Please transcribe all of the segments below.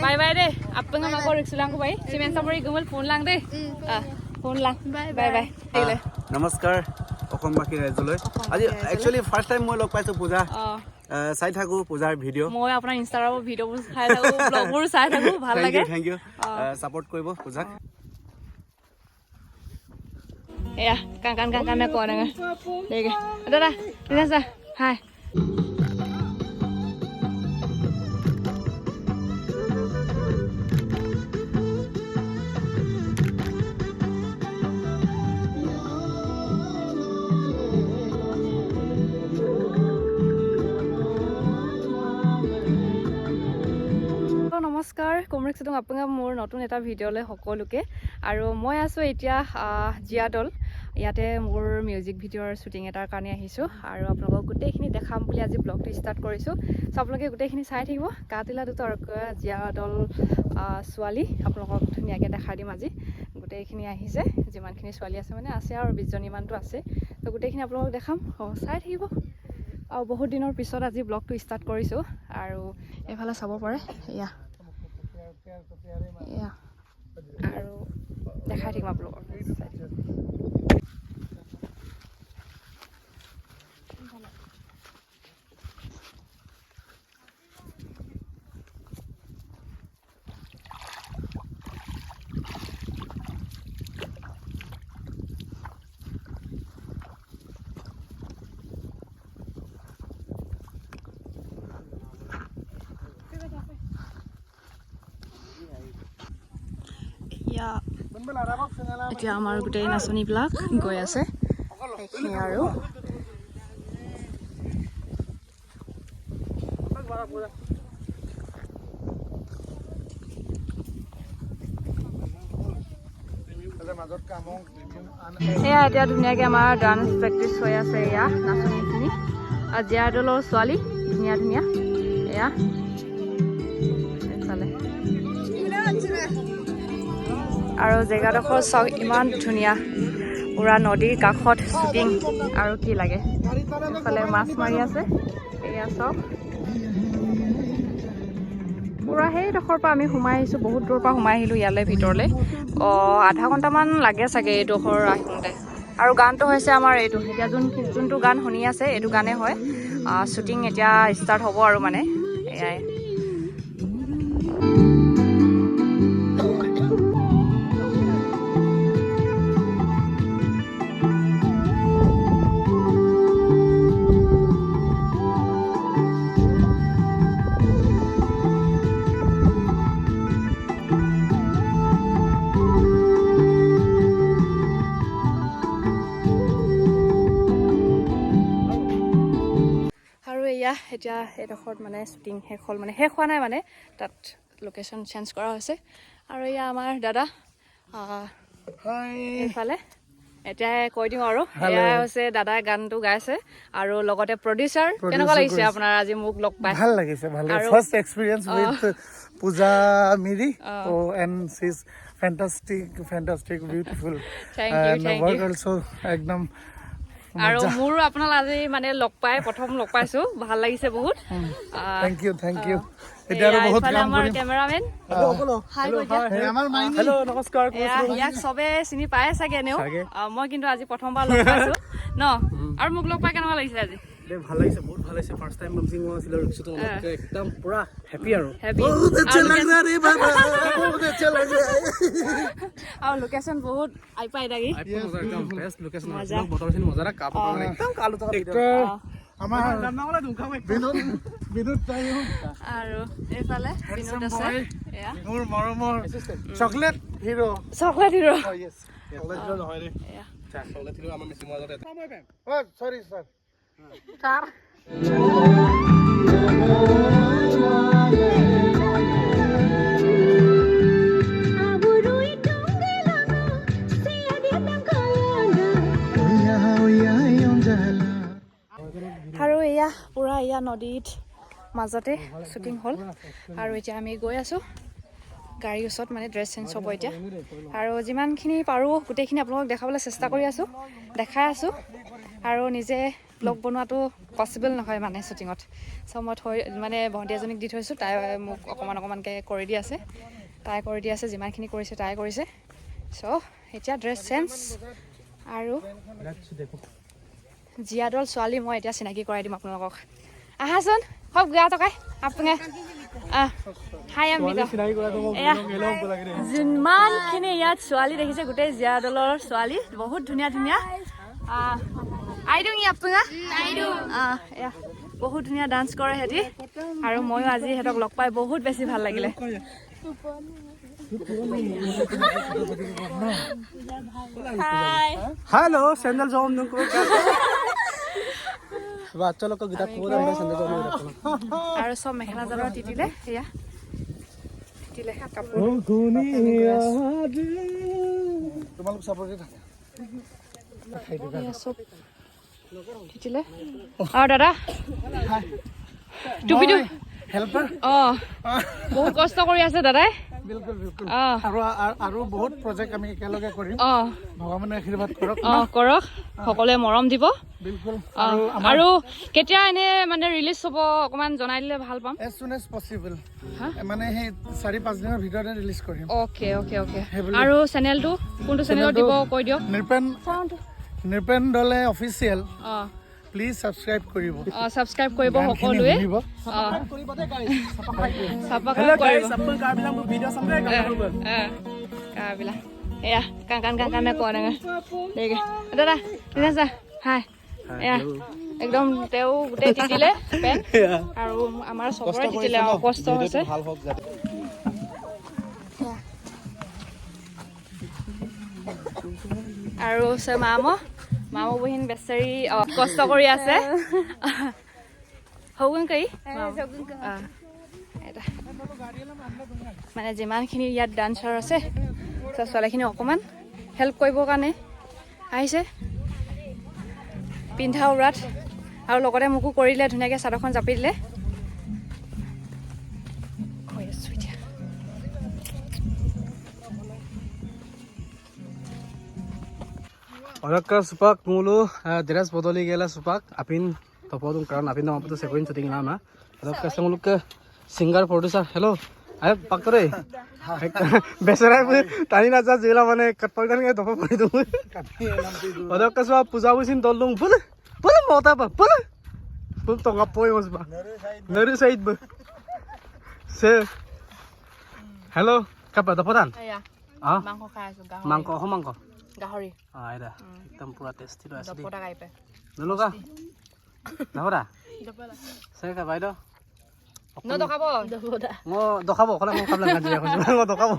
Bye bye deh. Apa nggak mau korek sulang ku bay? Si men sampai gumul phone lang deh. Phone lang. Bye bye. Dile. Namaskar. Okom baki raizuloi. Aji actually first time moi log paisu puja. চাই থাকো পূজাৰ video' মই আপোনাৰ ইনষ্টাগ্ৰামৰ ভিডিঅ'বোৰ চাই থাকো ব্লগবোৰ চাই থাকো ভাল লাগে থ্যাংক ইউ সাপোৰ্ট কৰিব পূজাক এয়া কান কোৱা নাই দেগে দাদা দিনাছা হাই নমস্কাৰ কমৰেক চিটং আপোনাক মোৰ নতুন এটা ভিডিঅ'লৈ সকলোকে আৰু মই আছো এতিয়া জিয়াদল ইয়াতে মোৰ মিউজিক ভিডিঅ'ৰ শ্বুটিং এটাৰ কাৰণে আহিছো আৰু আপোনালোকক গোটেইখিনি দেখাম বুলি আজি ব্লগটো ষ্টাৰ্ট কৰিছো সো আপোনালোকে গোটেইখিনি চাই থাকিব কাটিলা দুটাৰ জিয়াদল ছোৱালী আপোনালোকক ধুনীয়াকৈ দেখাই দিম আজি গোটেইখিনি আহিছে যিমানখিনি ছোৱালী আছে মানে আছে আৰু 20 জনী মানটো আছে তো গোটেইখিনি আপোনালোকক দেখাম চাই থাকিব আৰু বহুত দিনৰ পিছত আজি ব্লগটো ষ্টাৰ্ট কৰিছো আৰু এফালে চাব পাৰে এয়া আৰু দেখাই থাকিম আপোনালোকক এতিয়া আমাৰ গোটেই নাচনীবিলাক গৈ আছে আৰু এয়া এতিয়া ধুনীয়াকৈ আমাৰ ডান্স প্ৰেক্টিচ হৈ আছে এয়া নাচনীখিনি জিয়াদলৰ ছোৱালী ধুনীয়া ধুনীয়া এয়া চালে আৰু জেগাডোখৰ চাওক ইমান ধুনীয়া পুৰা নদীৰ কাষত শ্বুটিং আৰু কি লাগে এইফালে মাছ মাৰি আছে এয়া চাওক পুৰা সেইডোখৰ পৰা আমি সোমাই আহিছোঁ বহুত দূৰৰ পৰা সোমাই আহিলোঁ ইয়ালৈ ভিতৰলৈ আধা ঘণ্টামান লাগে চাগে এইডোখৰ আহোঁতে আৰু গানটো হৈছে আমাৰ এইটো এতিয়া যোনটো গান শুনি আছে এইটো গানেই হয় শ্বুটিং এতিয়া ষ্টাৰ্ট হ'ব আৰু মানে এয়াই এতিয়া এইডোখৰত মানে শ্বুটিং শেষ হ'ল মানে শেষ হোৱা নাই মানে তাত লোকেশ্যন চেঞ্জ কৰা হৈছে আৰু এয়া আমাৰ দাদা এইফালে এতিয়া কৈ দিওঁ আৰু এয়া হৈছে দাদাই গানটো গাইছে আৰু লগতে প্ৰডিউচাৰ কেনেকুৱা লাগিছে আপোনাৰ আজি মোক লগ পাই ভাল লাগিছে first experience with Puja Miri and she is fantastic beautiful thank you also একদম আৰু মোৰো আপোনাক আজি মানে প্ৰথম লগ পাইছো ভাল লাগিছে বহুত থ্যাংক ইউ এতিয়া আৰু বহুত কাম আমাৰ কেমেৰামেন হেল্ল নমস্কাৰ ইয়াক চবে চিনি পায় চাগে এনেও মই কিন্তু আজি প্ৰথমবাৰ লগ পাইছো ন আৰু মোক লগ পাই কেনেকুৱা লাগিছে আজি ভাল লাগিছে বহুত ভাল লাগিছে ফাৰ্ষ্ট টাইম বামজিং মই আছিল আৰু কিছু একদম পুৰা হেপি আৰু আৰু লোকেশ্যন বহুত আই পাই দাগি একদম বেষ্ট লোকেশ্যন বতৰখিনি মজা কাপোৰ একদম কালো আমাৰ বিনোদ আৰু এইফালে বিনোদ আছে মোৰ মৰমৰ চকলেট হিৰো নহয় ৰে চকলেট হিৰো আমাৰ মিচিং মাজতে সৰি ছাৰ আৰু এয়া পুৰা এয়া নদীত মাজতে শ্বুটিং হ'ল আৰু এতিয়া আমি গৈ আছোঁ গাড়ীৰ ওচৰত মানে ড্ৰেছ চেঞ্জ হ'ব এতিয়া আৰু যিমানখিনি পাৰোঁ গোটেইখিনি আপোনালোকক দেখাবলৈ চেষ্টা কৰি আছোঁ দেখাই আছোঁ আৰু নিজে ব্লগ বনোৱাটো পচিবল নহয় মানে শ্বুটিঙত চ' মই মানে ভণ্টি এজনীক দি থৈছোঁ তাই মোক অকণমানকৈ কৰি দি আছে তাই কৰি দি আছে যিমানখিনি কৰিছে তাই কৰিছে চ' এতিয়া ড্ৰেছ চেঞ্জ আৰু জীয়াদল ছোৱালী মই এতিয়া চিনাকি কৰাই দিম আপোনালোকক আহাচোন হওক গা টকাই আপুনি হাই আমি যিমানখিনি ইয়াত ছোৱালী দেখিছে গোটেই জীয়াদলৰ ছোৱালী বহুত ধুনীয়া ধুনীয়া আইদুং আপোনাৰ এয়া বহুত ধুনীয়া ডান্স কৰে সিহঁতি আৰু ময়ো আজি সিহঁতক লগ পাই বহুত বেছি ভাল লাগিলে हेलो सैंडल जो हम को বাচ্চা লোক গিটা কোন আমরা সন্দেহ জমা রাখো আৰু সব মেখেলা চাদৰ তিতিলে এয়া তিতিলে কাপোৰ তোমালোক সাপোৰ্টে থাকে সব তিতিলে আৰু দাদা টুপিটো হেল্পাৰ বহুত কষ্ট কৰি আছে দাদাই বিলকুল বিলকুল আৰু বহুত প্ৰজেক্ট আমি একেলগে কৰিম ভগৱানে আশীৰ্বাদ কৰক কৰক সকলোৱে মৰম দিব বিলকুল আৰু কেতিয়া এনে মানে ৰিলিজ হ'ব অকমান জনাই দিলে ভাল পাম as soon as possible মানে সেই 4-5 দিনৰ ভিতৰতে ৰিলিজ কৰিম ওকে ওকে ওকে আৰু চেনেলটো কোনটো চেনেলত দিব কৈ দিয়ক নিৰপেন দলে অফিচিয়েল প্লিজ সাবস্ক্ৰাইব কৰিব সাবস্ক্ৰাইব কৰিব সকলোৱে কাবিলা এয়া কান কোৱা নাই ঠিক দাদা ঠিক আছে হাই এয়া একদম তেওঁ গোটেই তিতিলে পেন আৰু আমাৰ চবৰে তিতিলে কষ্ট হৈছে আৰু মামু বহিন বেচাৰি কষ্ট কৰি আছে মানে যিমানখিনি ইয়াত ডান্সাৰ আছে ছোৱালীখিনি অকণমান হেল্প কৰিবৰ কাৰণে আহিছে পিন্ধা উৰাত আৰু লগতে মোকো কৰিলে ধুনীয়াকৈ চাদৰখন জাপি দিলে Orangka supak mulu dress bodoli gela supak apin topodum karon apin nama putu sekoin shooting nama. Orangka semulu ke singer producer hello ayo paktore besarai bu tani naja jela mane katpalkan ke topo pori dum. Orangka suap puja busin tolong bul mota ba bul tonga poi mas ba naru side bu se hello kapa topodan মাংস খাই আছো mangko গাহৰি ada hitam pura tasty loh asli দপটা খাই পাই dulu kah nahora saya kah baydo নদখাব ngo dokabo kalau mau kablan ngaji aku cuma ngo dokabo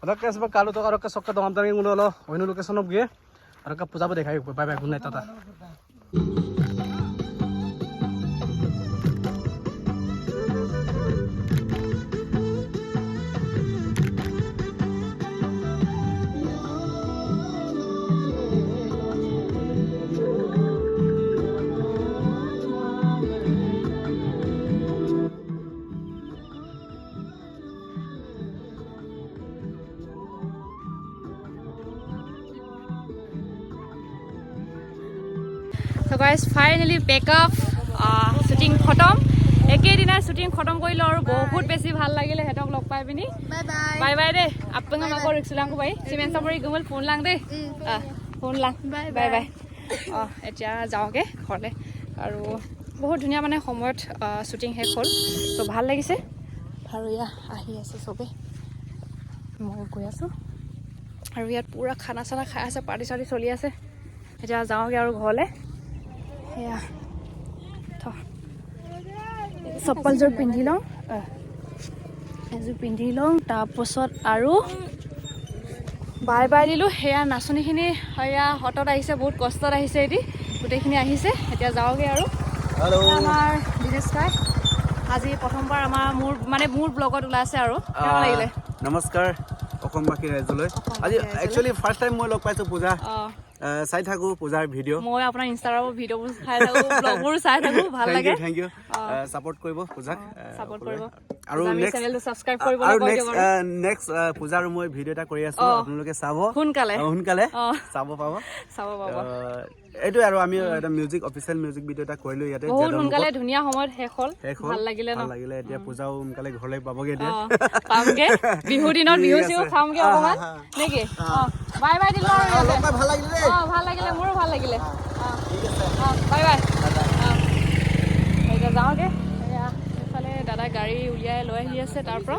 ada kes ba kalu to karo ke sokka dongam tangi ngulo lo oinu location of gie ada ka puja ba dekhai bye bye good night tata So guys, finally back up shooting খতম একেদিনা shooting খতম কৰিলো আৰু বহুত বেছি ভাল লাগিলে হেতক লগ পাই পিনি বাই বাই দে আপঙ্গা মাকো ৰিক্সলাংকো বাই সিমেন সাবৰি গমল ফোন লাং দে ফোন লাং বাই বাই এতিয়া যাওগে ঘৰলে আৰু বহুত ধুনীয়া মানে সময়ত shooting শেষ হ'ল তো ভাল লাগিছে আৰু ইয়া আহি আছে সবে মই গৈ আছো আৰু ইয়াত পুৰা খানা চানা খাই আছে পাৰ্টি চাৰ্টি চলি আছে এতিয়া যাওগে আৰু ঘৰলে এয়া চপ্পলযোৰ পিন্ধি লওঁ এযোৰ পিন্ধি লওঁ তাৰপাছত আৰু বাই বাই দিলোঁ সেয়া নাচনীখিনি সেয়া হটত আহিছে বহুত কষ্টত আহিছে এটি গোটেইখিনি আহিছে এতিয়া যাওঁগৈ আৰু আমাৰ বিজনেছ কাই আজি প্ৰথমবাৰ আমাৰ মোৰ ব্লগত ওলাইছে আৰু কেনেকুৱা লাগিলে নমস্কাৰ অসমবাসী ৰাইজলৈ আজি একচুৱেলি ফাৰ্ষ্ট টাইম মই লগ পাইছোঁ পূজা চাই থাকো পূজাৰ ভিডিঅ' মই আপোনাৰ ইনষ্টাগ্ৰামৰ ভিডিঅ'বোৰ চাই থাকো ব্লগবোৰ চাই থাকো ভাল লাগে থেংক ইউ ছাপোৰ্ট কৰিব পূজাক ছাপোৰ্ট কৰিব আৰু আমি নেক্সট চেনেলটো সাবস্ক্ৰাইব কৰিবলৈ আৰু কৈ দিয়ক আৰু নেক্সট পূজাৰ মই ভিডিঅ' এটা কৰি আছো আপোনালোকে চাব সোনকালে সোনকালে চাব পাব চাব পাব এইটোৱে আৰু আমি এটা অফিচিয়েল মিউজিক ভিডিঅ' এটা কৰিলো ইয়াতে বহুত সোনকালে ধুনীয়া সময়ত শেষ হ'ল ভাল লাগিলে ন ভাল লাগিলে এতিয়া পূজাও সোনকালে ঘৰলৈ পাবগে এতিয়া পামগে বিহু দিনত বিহু চিহু খামগে অকমান নেকি বাই বাই দিলো আৰু ইয়াতে ভাল লাগিলে ভাল লাগিলে মোৰো ভাল লাগিলে বাই বাই এতিয়া যাওঁগে এইফালে দাদা গাড়ী উলিয়াই লৈ আহি আছে তাৰ পৰা